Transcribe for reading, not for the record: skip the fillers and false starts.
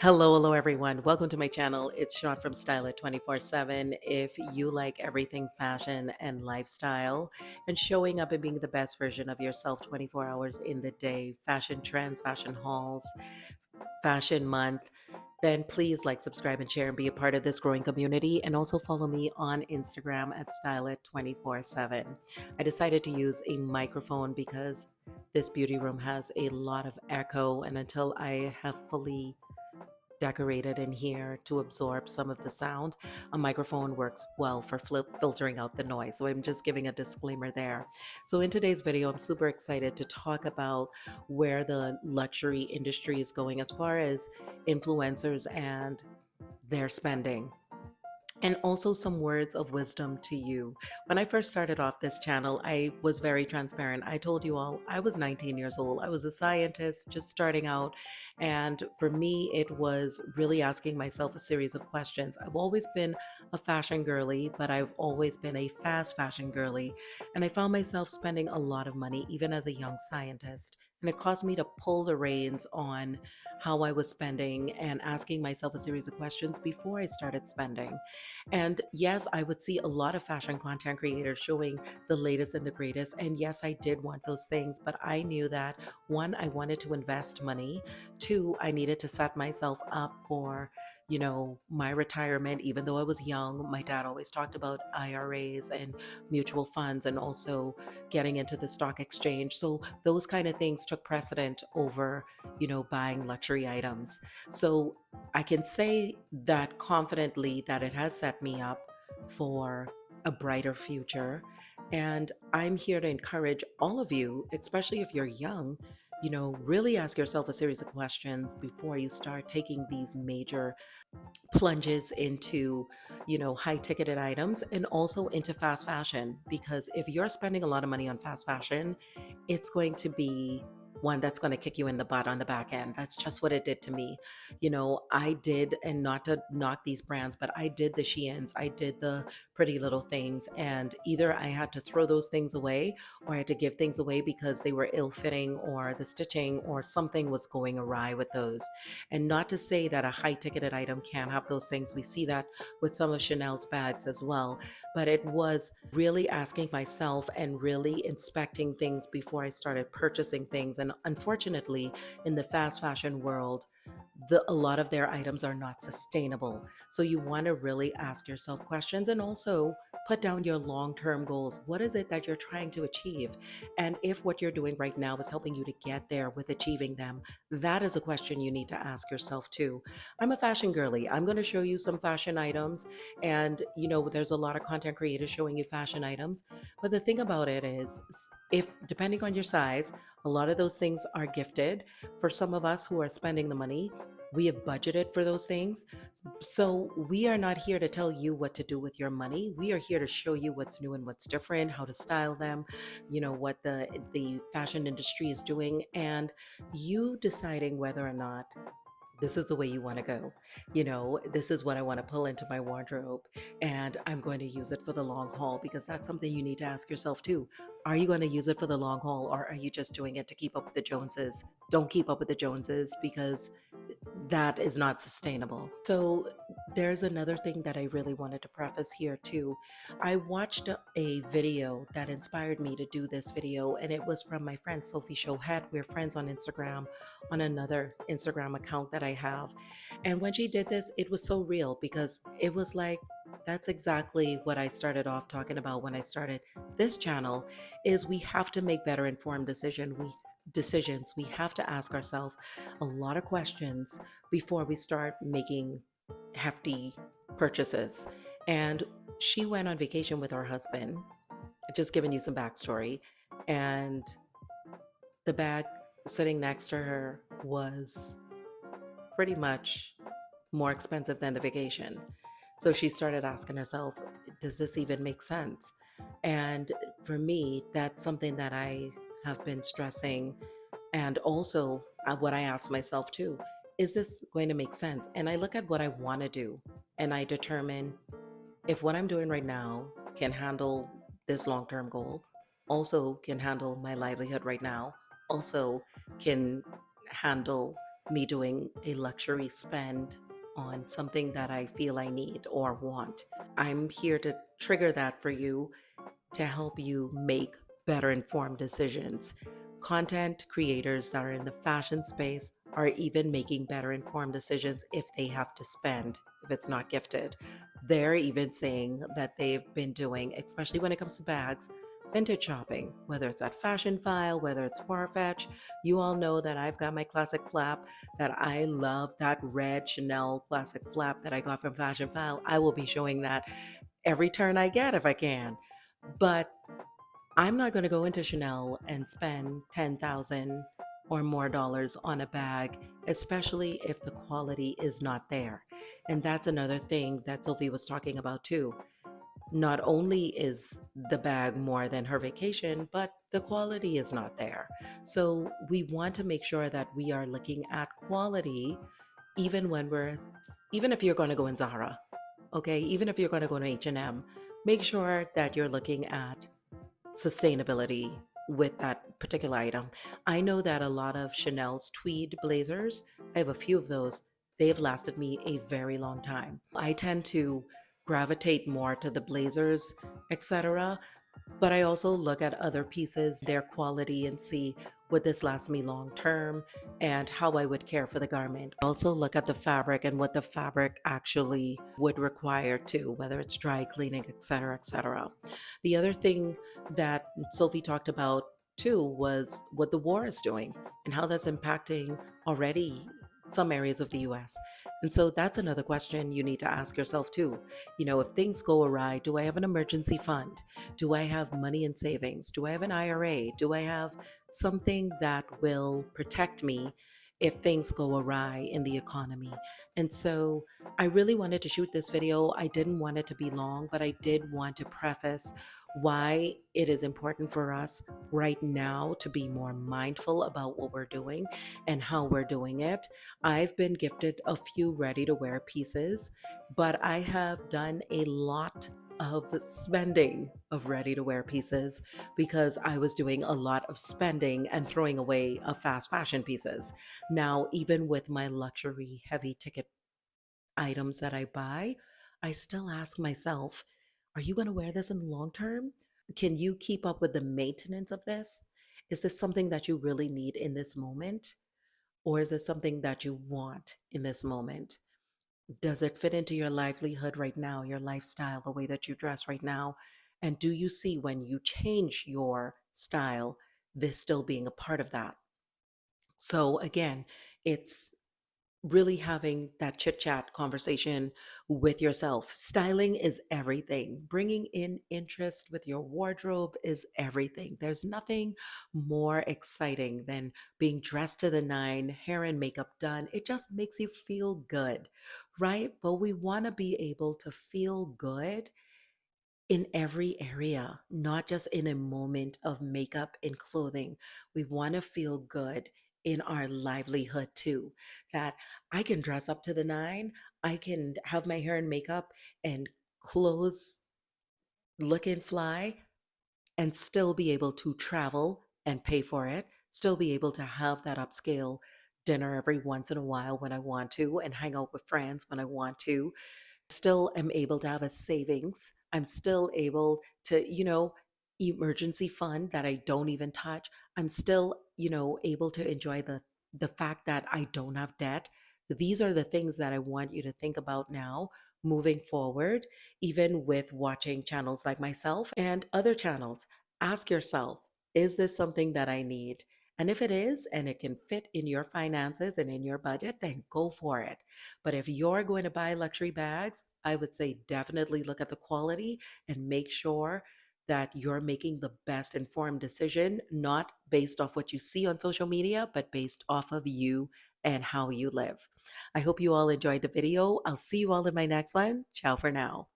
Hello everyone. Welcome to my channel. It's Sean from Style It 24/7. If you like everything fashion and lifestyle and showing up and being the best version of yourself 24 hours in the day, fashion trends, fashion hauls, fashion month, then please like, subscribe, and share and be a part of this growing community. And also follow me on Instagram at Style It 24/7. I decided to use a microphone because this beauty room has a lot of echo, and until I have fully decorated in here to absorb some of the sound, a microphone works well for filtering out the noise. So I'm just giving a disclaimer there. So in today's video, I'm super excited to talk about where the luxury industry is going as far as influencers and their spending. And also some words of wisdom to you. When I first started off this channel, I was very transparent. I told you all I was 19 years old. I was a scientist just starting out. And for me, it was really asking myself a series of questions. I've always been a fashion girly, but I've always been a fast fashion girly. And I found myself spending a lot of money, even as a young scientist. And it caused me to pull the reins on how I was spending and asking myself a series of questions before I started spending. And yes, I would see a lot of fashion content creators showing the latest and the greatest. And yes, I did want those things, but I knew that one, I wanted to invest money. Two, I needed to set myself up for, my retirement. Even though I was young, my dad always talked about IRAs and mutual funds and also getting into the stock exchange. So those kind of things took precedent over, buying luxury items. So I can say that confidently that it has set me up for a brighter future. And I'm here to encourage all of you, especially if you're young, really ask yourself a series of questions before you start taking these major plunges into, high ticketed items and also into fast fashion. Because if you're spending a lot of money on fast fashion, it's going to be one that's going to kick you in the butt on the back end. That's just what it did to me. I did, and not to knock these brands, but I did the Sheins, I did the Pretty Little Things, and either I had to throw those things away or I had to give things away because they were ill fitting or the stitching or something was going awry with those. And not to say that a high ticketed item can't have those things. We see that with some of Chanel's bags as well. But it was really asking myself and really inspecting things before I started purchasing things. And unfortunately, in the fast fashion world, a lot of their items are not sustainable. So you want to really ask yourself questions and also put down your long-term goals. What is it that you're trying to achieve? And if what you're doing right now is helping you to get there with achieving them, that is a question you need to ask yourself too. I'm a fashion girly. I'm going to show you some fashion items, and there's a lot of content creators showing you fashion items. But the thing about it is, if depending on your size, a lot of those things are gifted. For some of us who are spending the money, we have budgeted for those things. So we are not here to tell you what to do with your money. We are here to show you what's new and what's different, how to style them, what the fashion industry is doing, and you deciding whether or not this is the way you want to go. This is what I want to pull into my wardrobe, and I'm going to use it for the long haul, because that's something you need to ask yourself too. Are you going to use it for the long haul, or are you just doing it to keep up with the Joneses? Don't keep up with the Joneses, because that is not sustainable. So there's another thing that I really wanted to preface here too. I watched a video that inspired me to do this video, and it was from my friend Sophie Shohat. We're friends on Instagram, on another Instagram account that I have. And when she did this, it was so real, because it was like, that's exactly what I started off talking about when I started this channel. Is we have to make better informed decisions. We have to ask ourselves a lot of questions before we start making hefty purchases. And she went on vacation with her husband, just giving you some backstory. And the bag sitting next to her was pretty much more expensive than the vacation. So she started asking herself, does this even make sense? And for me, that's something that I have been stressing. And also, what I ask myself too, is this going to make sense? And I look at what I want to do, and I determine if what I'm doing right now can handle this long term goal, also can handle my livelihood right now, also can handle me doing a luxury spend on something that I feel I need or want. I'm here to trigger that for you to help you make better informed decisions. Content creators that are in the fashion space are even making better informed decisions if they have to spend, if it's not gifted. They're even saying that they've been doing, especially when it comes to bags, vintage shopping, whether it's at Fashion File, whether it's Farfetch. You all know that I've got my classic flap that I love, that red Chanel classic flap that I got from Fashion File. I will be showing that every turn I get if I can. But I'm not going to go into Chanel and spend 10,000 or more dollars on a bag, especially if the quality is not there. And that's another thing that Sophie was talking about too. Not only is the bag more than her vacation, but the quality is not there. So we want to make sure that we are looking at quality even when we're even if you're going to go in Zara, okay? Even if you're going to go to H&M, make sure that you're looking at sustainability with that particular item. I know that a lot of Chanel's tweed blazers, I have a few of those, they've lasted me a very long time. I tend to gravitate more to the blazers, etc. But I also look at other pieces, their quality, and see would this last me long term and how I would care for the garment. I also look at the fabric and what the fabric actually would require too, whether it's dry cleaning, etc., etc. The other thing that Sophie talked about too was what the war is doing and how that's impacting already some areas of the US. And so that's another question you need to ask yourself too. If things go awry, do I have an emergency fund? Do I have money in savings? Do I have an IRA? Do I have something that will protect me if things go awry in the economy? And so I really wanted to shoot this video. I didn't want it to be long, but I did want to preface why it is important for us right now to be more mindful about what we're doing and how we're doing it. I've been gifted a few ready to wear pieces, but I have done a lot of spending of ready to wear pieces because I was doing a lot of spending and throwing away of fast fashion pieces. Now, even with my luxury heavy ticket items that I buy, I still ask myself, are you going to wear this in the long term? Can you keep up with the maintenance of this? Is this something that you really need in this moment? Or is this something that you want in this moment? Does it fit into your livelihood right now, your lifestyle, the way that you dress right now? And do you see when you change your style, this still being a part of that? So again, it's really having that chit chat conversation with yourself. Styling is everything. Bringing in interest with your wardrobe is everything. There's nothing more exciting than being dressed to the nine, hair and makeup done. It just makes you feel good, right? But we want to be able to feel good in every area, not just in a moment of makeup and clothing. We want to feel good in our livelihood too. That I can dress up to the nine, I can have my hair and makeup and clothes looking fly, and still be able to travel and pay for it, still be able to have that upscale dinner every once in a while when I want to, and hang out with friends when I want to, still am able to have a savings. I'm still able to, emergency fund that I don't even touch. I'm still, able to enjoy the fact that I don't have debt. These are the things that I want you to think about now moving forward, even with watching channels like myself and other channels. Ask yourself, is this something that I need? And if it is, and it can fit in your finances and in your budget, then go for it. But if you're going to buy luxury bags, I would say definitely look at the quality and make sure that you're making the best informed decision, not based off what you see on social media, but based off of you and how you live. I hope you all enjoyed the video. I'll see you all in my next one. Ciao for now.